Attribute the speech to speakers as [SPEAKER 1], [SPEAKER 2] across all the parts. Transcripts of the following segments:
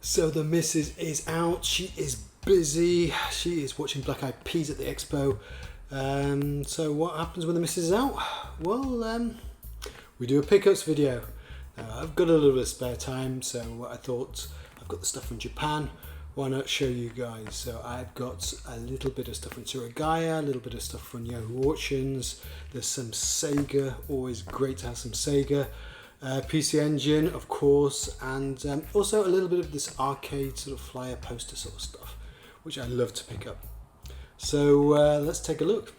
[SPEAKER 1] So the missus is out, she is busy, she is watching Black Eyed Peas at the expo. So what happens when the missus is out? Well, we do a pickups video. I've got a little bit of spare time, so I thought I've got the stuff from Japan, why not show you guys? So I've got a little bit of stuff from Surigaya, a little bit of stuff from Yahoo Auctions, there's some Sega, always great to have some Sega. PC Engine, of course, and also a little bit of this arcade sort of flyer poster sort of stuff, which I love to pick up. So let's take a look.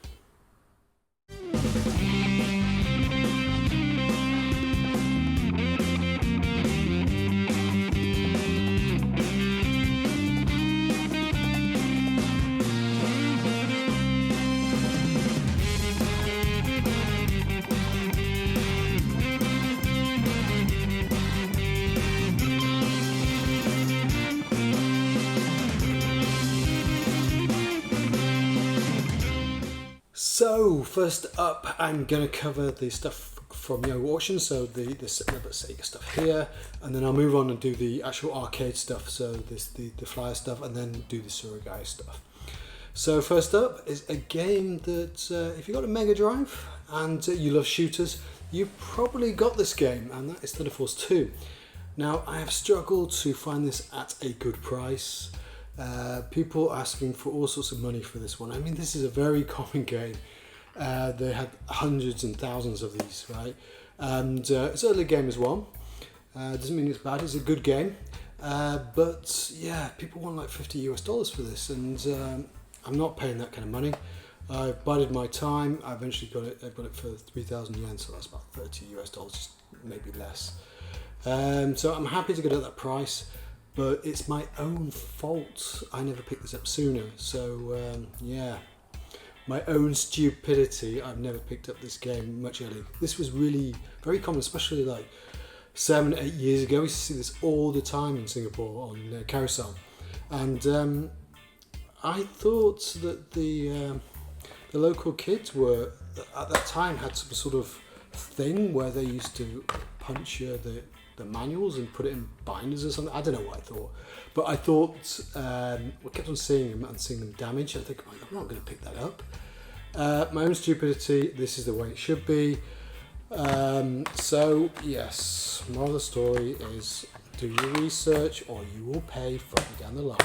[SPEAKER 1] So first up, I'm going to cover the stuff from Yahoo Auctions, so the Sega stuff here, and then I'll move on and do the actual arcade stuff, so the flyer stuff, and then do the Surigaya stuff. So first up is a game that if you've got a Mega Drive and you love shooters, you've probably got this game, and that is Thunderforce 2. Now I have struggled to find this at a good price. People asking for all sorts of money for this one. I mean, this is a very common game. They had hundreds and thousands of these, right? And it's an early game as well. Doesn't mean it's bad, it's a good game. But yeah, people want like $50 US for this, and I'm not paying that kind of money. I bided my time. I eventually got it. I got it for 3,000 yen, so that's about $30 US, maybe less. So I'm happy to get it at that price. But it's my own fault. I never picked this up sooner. So yeah, my own stupidity. I've never picked up this game much earlier. This was really very common, especially like 7, 8 years ago. We used to see this all the time in Singapore on Carousel. And I thought that the local kids were, at that time, had some sort of thing where they used to puncture the manuals and put it in binders or something. I don't know what I thought, but I thought we kept on seeing them and seeing them damaged. I think, oh, I'm not going to pick that up. My own stupidity. This is the way it should be. So yes, moral of the story is do your research or you will pay further down the line.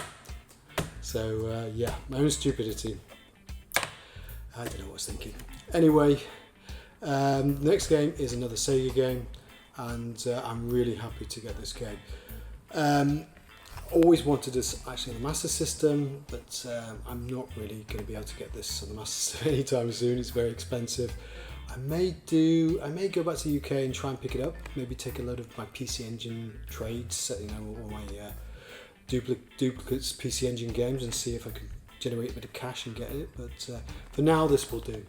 [SPEAKER 1] So yeah, my own stupidity. I don't know what I was thinking. Anyway, next game is another Sega game. And I'm really happy to get this game. Always wanted this actually on the Master System, but I'm not really going to be able to get this on the Master System anytime soon. It's very expensive. I may go back to the UK and try and pick it up. Maybe take a load of my PC Engine trades, you know, all my duplicates PC Engine games, and see if I can generate a bit of cash and get it. But for now, this will do.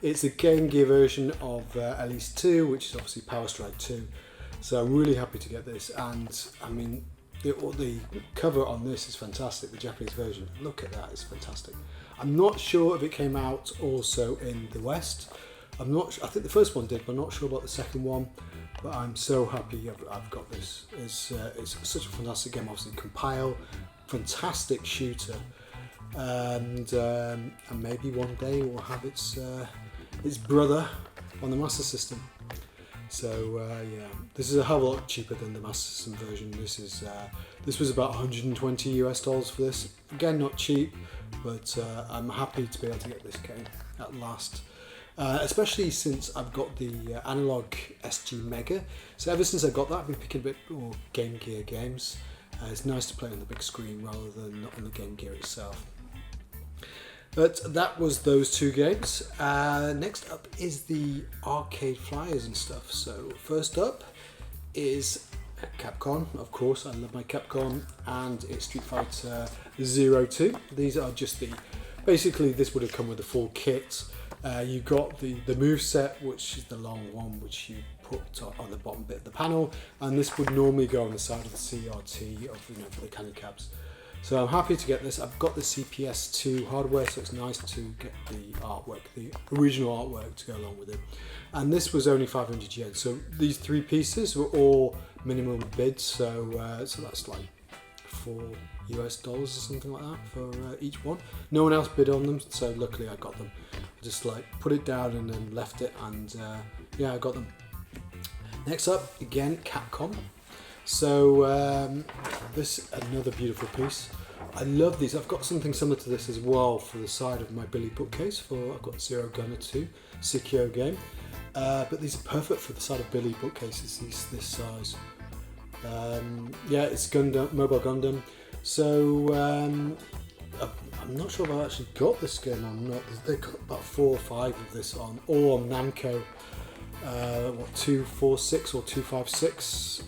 [SPEAKER 1] It's a Game Gear version of Elise 2, which is obviously Power Strike 2. So I'm really happy to get this, and I mean, the cover on this is fantastic, the Japanese version. Look at that, it's fantastic. I'm not sure if it came out also in the West. I think the first one did, but I'm not sure about the second one. But I'm so happy I've got this. It's such a fantastic game, obviously. Compile, fantastic shooter. And maybe one day we'll have its brother on the Master System. So yeah, this is a hell of a lot cheaper than the Master System version. This was about $120 US for this. Again, not cheap, but I'm happy to be able to get this game at last. Especially since I've got the analog SG Mega. So ever since I got that, I've been picking a bit more Game Gear games. It's nice to play on the big screen rather than on the Game Gear itself. But that was those two games. Next up is the arcade flyers and stuff. So first up is Capcom, of course. I love my Capcom, and it's Street Fighter 02. These are just basically this would have come with the full kit. You got the move set, which is the long one, which you put on the bottom bit of the panel, and this would normally go on the side of the CRT for the cannon cabs. So I'm happy to get this. I've got the CPS2 hardware, so it's nice to get the artwork, the original artwork, to go along with it. And this was only 500 yen. So these three pieces were all minimum bids. So that's like $4 or something like that for each one. No one else bid on them, so luckily I got them. I just like put it down and then left it, and yeah, I got them. Next up, again, Capcom. So this another beautiful piece. I love these. I've got something similar to this as well for the side of my Billy bookcase. I've got Zero Gunner 2, Sikyo game. But these are perfect for the side of Billy bookcases, this size. Yeah, it's Gundam, Mobile Gundam. So I'm not sure if I've actually got this game or not. They've got about 4 or 5 of this on, all on Namco. 246 or 256.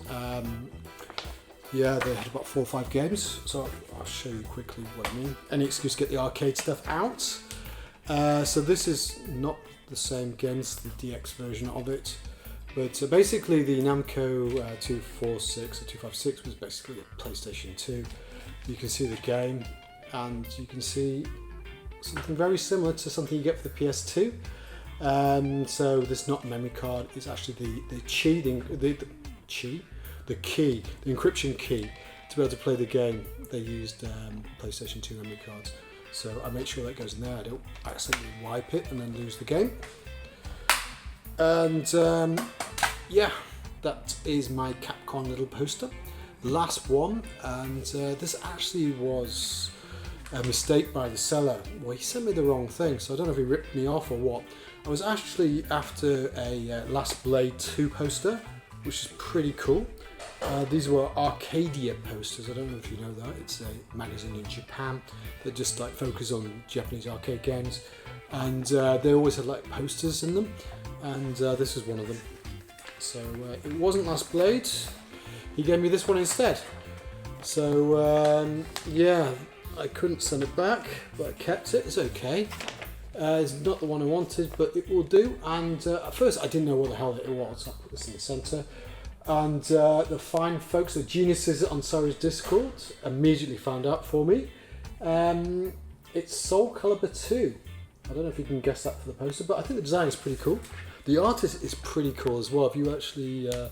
[SPEAKER 1] Yeah, they had about 4 or 5 games, so I'll show you quickly what I mean. Any excuse to get the arcade stuff out. So this is not the same game as the DX version of it, but basically the Namco 246 or 256 was basically a PlayStation 2. You can see the game, and you can see something very similar to something you get for the PS2. So this is not a memory card, it's actually the key, the encryption key to be able to play the game. They used PlayStation 2 memory cards. So I make sure that goes in there, I don't accidentally wipe it and then lose the game. And yeah, that is my Capcom little poster. Last one, and this actually was a mistake by the seller. Well, he sent me the wrong thing, so I don't know if he ripped me off or what. I was actually after a Last Blade 2 poster, which is pretty cool. These were Arcadia posters. I don't know if you know that. It's a magazine in Japan that just like focuses on Japanese arcade games, and they always had like posters in them, and this is one of them. So it wasn't Last Blade. He gave me this one instead. So yeah, I couldn't send it back, but I kept it. It's okay. It's not the one I wanted, but it will do. And at first I didn't know what the hell it was. I'll put this in the centre. And the fine folks, the geniuses on Sarah's Discord, immediately found out for me. It's Soul Calibur 2. I don't know if you can guess that for the poster, but I think the design is pretty cool. The artist is pretty cool as well. If you actually, I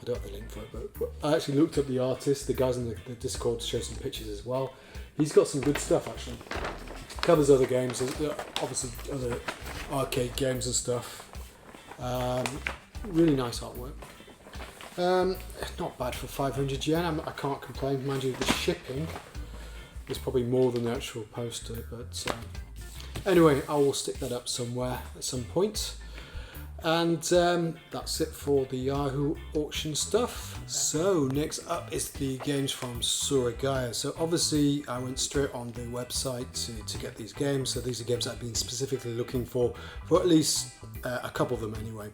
[SPEAKER 1] don't have the link for it, but I actually looked up the artist. The guys in the Discord show some pictures as well. He's got some good stuff actually. Covers other games, obviously other arcade games and stuff. Really nice artwork. It's not bad for 500 yen. I can't complain. Mind you, the shipping is probably more than the actual poster, but anyway, I will stick that up somewhere at some point. And that's it for the Yahoo auction stuff. So next up is the games from Surigaya. So obviously I went straight on the website to get these games. So these are games that I've been specifically looking for at least a couple of them anyway.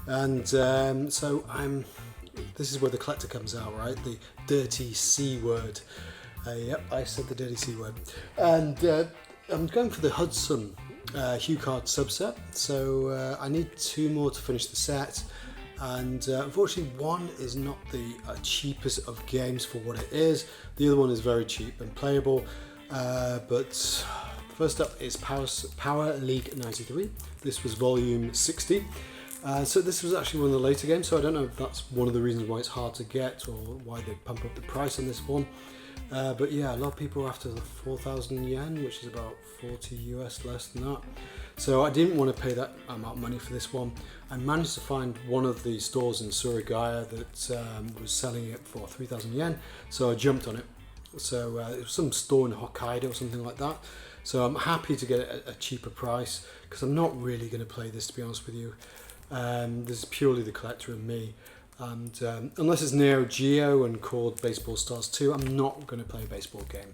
[SPEAKER 1] And so this is where the collector comes out, right? The dirty C word. Yep, I said the dirty C word. And I'm going for the Hudson Hue Card subset, so I need 2 more to finish the set, and unfortunately one is not the cheapest of games for what it is. The other one is very cheap and playable, but first up is Power League 93. This was volume 60. So this was actually one of the later games, so I don't know if that's one of the reasons why it's hard to get or why they pump up the price on this one. But yeah, a lot of people are after the 4,000 yen, which is about 40 US less than that. So I didn't want to pay that amount of money for this one. I managed to find one of the stores in Surigaya that was selling it for 3,000 yen, so I jumped on it. So it was some store in Hokkaido or something like that. So I'm happy to get it at a cheaper price, because I'm not really going to play this, to be honest with you. This is purely the collector and me. And unless it's Neo Geo and called Baseball Stars 2, I'm not going to play a baseball game.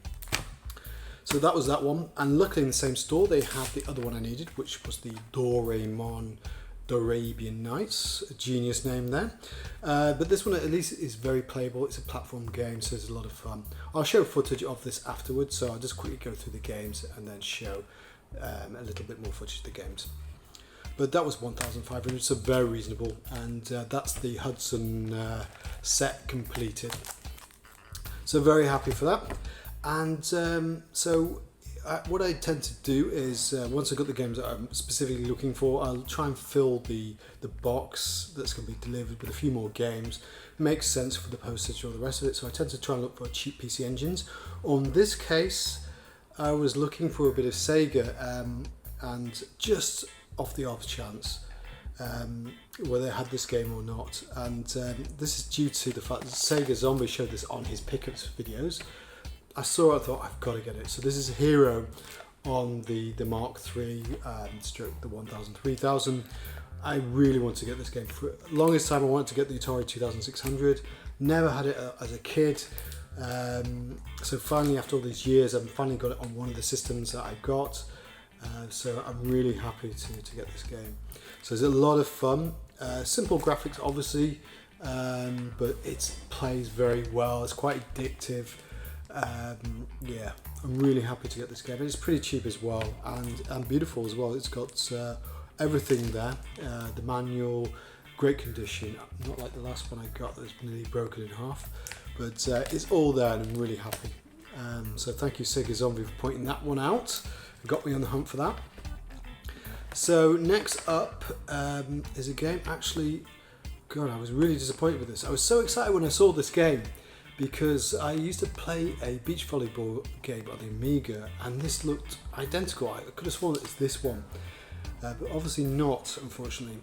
[SPEAKER 1] So that was that one, and luckily in the same store they had the other one I needed, which was the Doriamon Dorabian Nights, a genius name there. But this one at least is very playable. It's a platform game, so it's a lot of fun. I'll show footage of this afterwards, so I'll just quickly go through the games and then show a little bit more footage of the games. But that was 1,500, so very reasonable, and that's the Hudson set completed. So very happy for that. And so what I tend to do is once I've got the games that I'm specifically looking for, I'll try and fill the box that's going to be delivered with a few more games. It makes sense for the postage or the rest of it, so I tend to try and look for cheap PC engines. On this case, I was looking for a bit of Sega, and just off the off chance whether they had this game or not, and this is due to the fact that Sega Zombie showed this on his pickups videos. I saw it, I thought I've got to get it. So this is Hero on the Mark III stroke the 1000 3000. I really want to get this game. For the longest time I wanted to get the Atari 2600, never had it as a kid. So finally, after all these years, I've finally got it on one of the systems that I got. So I'm really happy to get this game. So it's a lot of fun. Simple graphics, obviously, but it plays very well. It's quite addictive. Yeah, I'm really happy to get this game. And it's pretty cheap as well, and beautiful as well. It's got everything there. The manual, great condition. Not like the last one I got that was nearly broken in half. But it's all there, and I'm really happy. So thank you, Sega Zombie, for pointing that one out. It got me on the hunt for that. So next up is a game. Actually, God, I was really disappointed with this. I was so excited when I saw this game because I used to play a beach volleyball game on the Amiga, and this looked identical. I could have sworn it's this one, but obviously not, unfortunately.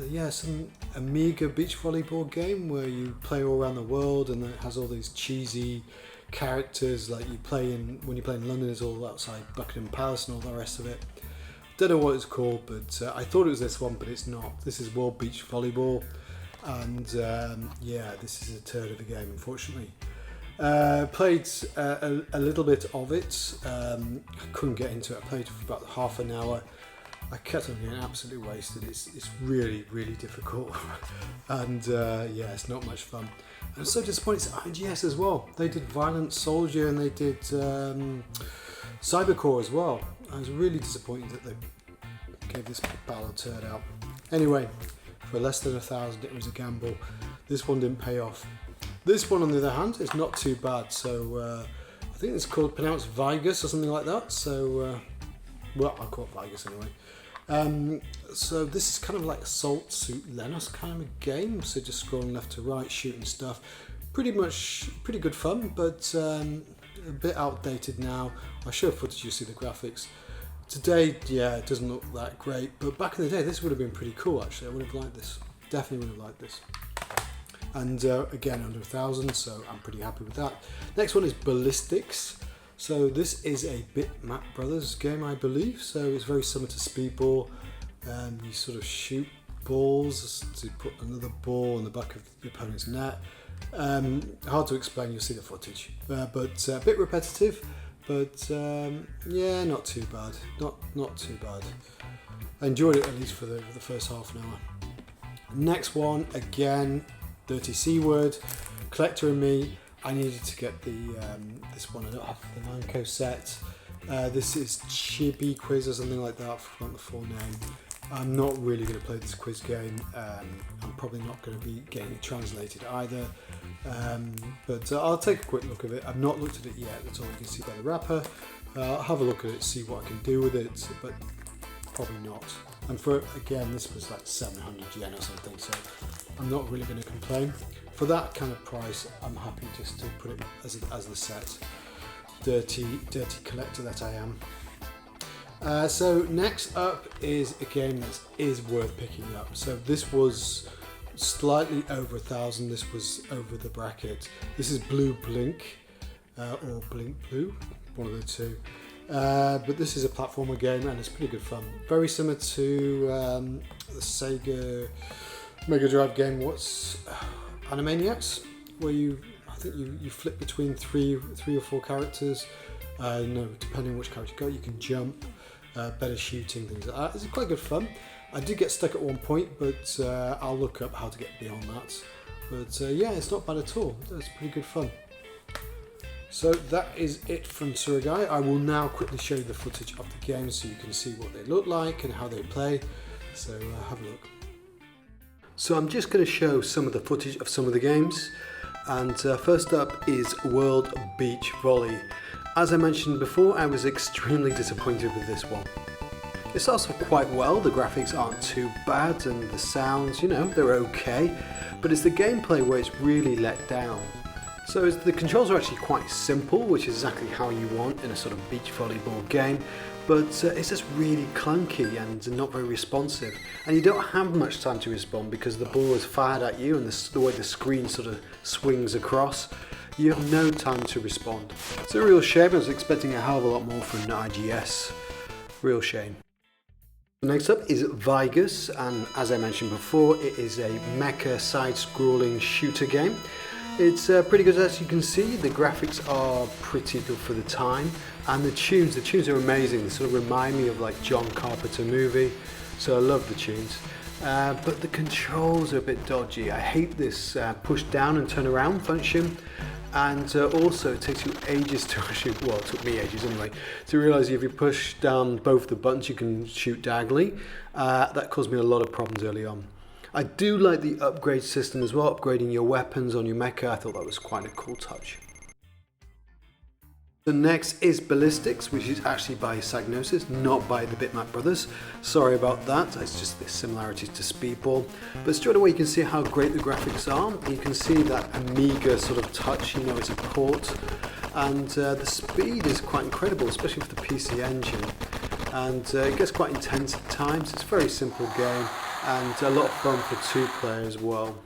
[SPEAKER 1] Yeah, some Amiga beach volleyball game where you play all around the world, and it has all these cheesy characters like you play in when you play in London. It's all outside Buckingham Palace and all the rest of it. Don't know what it's called, but I thought it was this one, but it's not. This is World Beach Volleyball, and yeah, this is a turd of a game, unfortunately. Played a little bit of it. I couldn't get into it. I played for about half an hour. I kept on getting absolutely wasted. It's really, really difficult, and yeah, it's not much fun. I'm so disappointed. It's IGS as well. They did Violent Soldier and they did Cybercore as well. I was really disappointed that they gave this battle turd out. Anyway, for less than 1,000, it was a gamble. This one didn't pay off. This one, on the other hand, is not too bad. So I think it's pronounced Vigus or something like that. So well, I'll call it Vigus anyway. So this is kind of like Assault Suit Lenos kind of a game. So just scrolling left to right, shooting stuff. Pretty good fun, but a bit outdated now. I show footage, you see the graphics. Today, yeah, it doesn't look that great, but back in the day, this would have been pretty cool. Actually, I would have liked this. Definitely would have liked this. And again, under 1,000, so I'm pretty happy with that. Next one is Ballistics. So this is a Bitmap Brothers game, I believe. So it's very similar to Speedball. You sort of shoot balls to put another ball in the back of the opponent's net. Hard to explain, you'll see the footage. But a bit repetitive, but yeah, not too bad. Not too bad. I enjoyed it, at least for the first half an hour. Next one, again, Dirty C Word, Collector and Me. I needed to get the this one. I don't have the Namco set. This is Chibi Quiz or something like that. I forgot the full name. I'm not really going to play this quiz game. I'm probably not going to be getting it translated either. But I'll take a quick look at it. I've not looked at it yet. That's all you can see by the wrapper. I'll have a look at it, see what I can do with it, but probably not. And for, again, this was like 700 yen or something, so I'm not really going to complain. For that kind of price, I'm happy just to put it as the set. Dirty collector that I am. So next up is a game that is worth picking up. So this was slightly over 1,000. This was over the bracket. This is Blue Blink or Blink Blue, one of the two. But this is a platformer game and it's pretty good fun. Very similar to the Sega Mega Drive game. What's Animaniacs, where I think you flip between three or four characters. No, depending on which character you got, you can jump. Better shooting, things like that. It's quite good fun. I did get stuck at one point, but I'll look up how to get beyond that. But yeah, it's not bad at all. It's pretty good fun. So that is it from Tsurugai. I will now quickly show you the footage of the game so you can see what they look like and how they play. So have a look. So I'm just going to show some of the footage of some of the games. And first up is World Beach Volley. As I mentioned before, I was extremely disappointed with this one. It starts off quite well, the graphics aren't too bad and the sounds, you know, they're okay, but it's the gameplay where it's really let down. So the controls are actually quite simple, which is exactly how you want in a sort of beach volleyball game, but it's just really clunky and not very responsive. And you don't have much time to respond because the ball is fired at you and the way the screen sort of swings across, you have no time to respond. It's a real shame. I was expecting a hell of a lot more from an IGS. Real shame. Next up is Vigus, and as I mentioned before, it is a mecha side-scrolling shooter game. It's pretty good, as you can see. The graphics are pretty good for the time, and the tunes are amazing. They sort of remind me of like John Carpenter movie, so I love the tunes. But the controls are a bit dodgy. I hate this push down and turn around function. And also it takes you ages to actually, well, it took me ages anyway, to realise if you push down both the buttons you can shoot diagonally. That caused me a lot of problems early on. I do like the upgrade system as well, upgrading your weapons on your mecha. I thought that was quite a cool touch. The next is Ballistics, which is actually by Psygnosis, not by the Bitmap brothers. Sorry about that, it's just the similarities to Speedball. But straight away you can see how great the graphics are. You can see that Amiga sort of touch, you know, it's a port. And the speed is quite incredible, especially for the PC Engine. And it gets quite intense at times. It's a very simple game and a lot of fun for 2 players as well.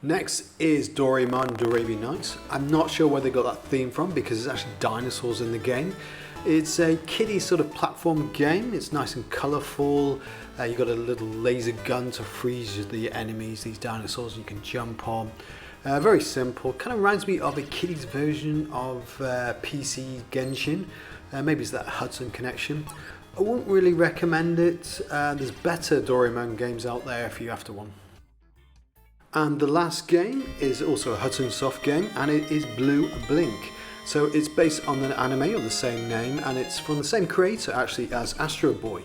[SPEAKER 1] Next is Doriamon, Ravine Nights. I'm not sure where they got that theme from because there's actually dinosaurs in the game. It's a kiddie sort of platform game. It's nice and colourful. You've got a little laser gun to freeze the enemies, these dinosaurs you can jump on. Very simple. Kind of reminds me of a kiddie's version of PC Engine. Maybe it's that Hudson connection. I wouldn't really recommend it. There's better Doriamon games out there if you're after one. And the last game is also a Hudson Soft game, and it is Blue Blink. So it's based on an anime of the same name, and it's from the same creator actually as Astro Boy.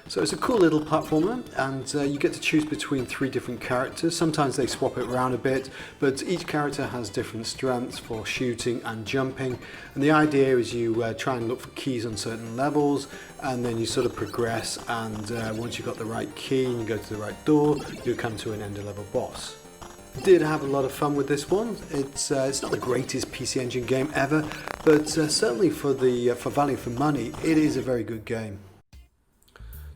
[SPEAKER 1] So it's a cool little platformer, and you get to choose between 3 different characters. Sometimes they swap it around a bit, but each character has different strengths for shooting and jumping. And the idea is you try and look for keys on certain levels, and then you sort of progress, and once you've got the right key and you go to the right door, you come to an end level boss. Did have a lot of fun with this one. It's not the greatest PC Engine game ever, but certainly for value for money, it is a very good game.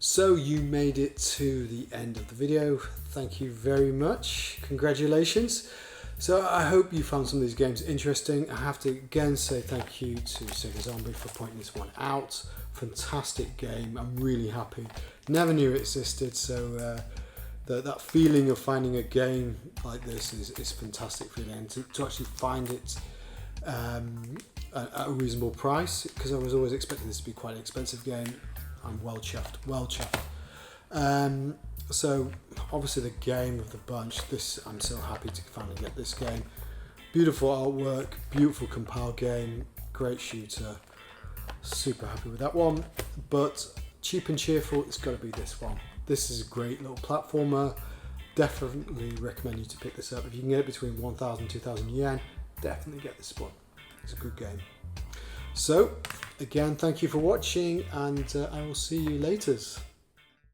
[SPEAKER 1] So you made it to the end of the video. Thank you very much. Congratulations. So I hope you found some of these games interesting. I have to again say thank you to Sega Zombie for pointing this one out. Fantastic game. I'm really happy. Never knew it existed, so that feeling of finding a game like this is fantastic feeling. And to actually find it at a reasonable price, because I was always expecting this to be quite an expensive game. I'm well chuffed, well chuffed. So obviously the game of the bunch, I'm so happy to finally get this game. Beautiful artwork, beautiful compile game, great shooter. Super happy with that one. But cheap and cheerful, it's got to be this one. This is a great little platformer. Definitely recommend you to pick this up. If you can get it between 1,000 and 2,000 yen, definitely get this one. It's a good game. So, again, thank you for watching, and I will see you later.